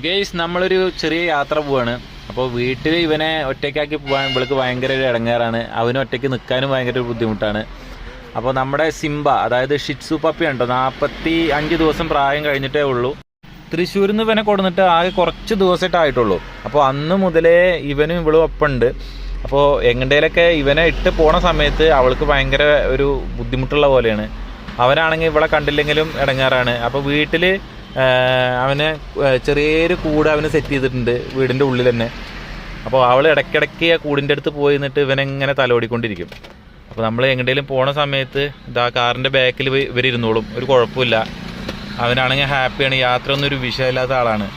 Guys നമ്മളൊരു ചെറിയ യാത്ര പോവാണ്. അപ്പോൾ വീട്ടിൽ ഇവനെ ഒറ്റയ്ക്കാക്കി പോകാൻ ഇവൾക്ക് ഭയങ്കര ഒരു ഇടങ്ങേറാണ്. അവന് ഒറ്റയ്ക്ക് നിൽക്കാനും ഭയങ്കര ഒരു ബുദ്ധിമുട്ടാണ്. അപ്പോൾ നമ്മുടെ സിംബ, അതായത് ഷിറ്റ്സു പപ്പി ഉണ്ടോ, 45 ദിവസം പ്രായം കഴിഞ്ഞിട്ടേ ഉള്ളൂ. തൃശ്ശൂരിൽ നിന്ന് ഇവനെ കൊടുന്നിട്ട് ആകെ കുറച്ച് ദിവസമായിട്ടായിട്ടുള്ളൂ. അപ്പോൾ അന്ന് മുതലേ ഇവനും ഇവളും ഒപ്പമുണ്ട്. അപ്പോൾ എങ്ങടേലൊക്കെ ഇവനെ ഇട്ട് പോണ സമയത്ത് അവൾക്ക് ഭയങ്കര ഒരു ബുദ്ധിമുട്ടുള്ള പോലെയാണ്. അവനാണെങ്കിൽ ഇവളെ കണ്ടില്ലെങ്കിലും ഇടങ്ങാറാണ്. അപ്പോൾ വീട്ടിൽ അവന് ചെറിയൊരു കൂട് അവന് സെറ്റ് ചെയ്തിട്ടുണ്ട് വീടിൻ്റെ ഉള്ളിൽ തന്നെ. അപ്പോൾ അവൾ ഇടയ്ക്കിടയ്ക്ക് ആ കൂടിൻ്റെ അടുത്ത് പോയി നിന്നിട്ട് ഇവനെങ്ങനെ തലോടിക്കൊണ്ടിരിക്കും. അപ്പോൾ നമ്മൾ എങ്ങോട്ടേലും പോണ സമയത്ത് ഇതാ കാറിൻ്റെ ബാക്കിൽ ഇവരിരുന്നോളും, ഒരു കുഴപ്പമില്ല. അവനാണെങ്കിൽ ഹാപ്പിയാണ്, യാത്ര ഒന്നും ഒരു വിഷയമില്ലാത്ത ആളാണ്.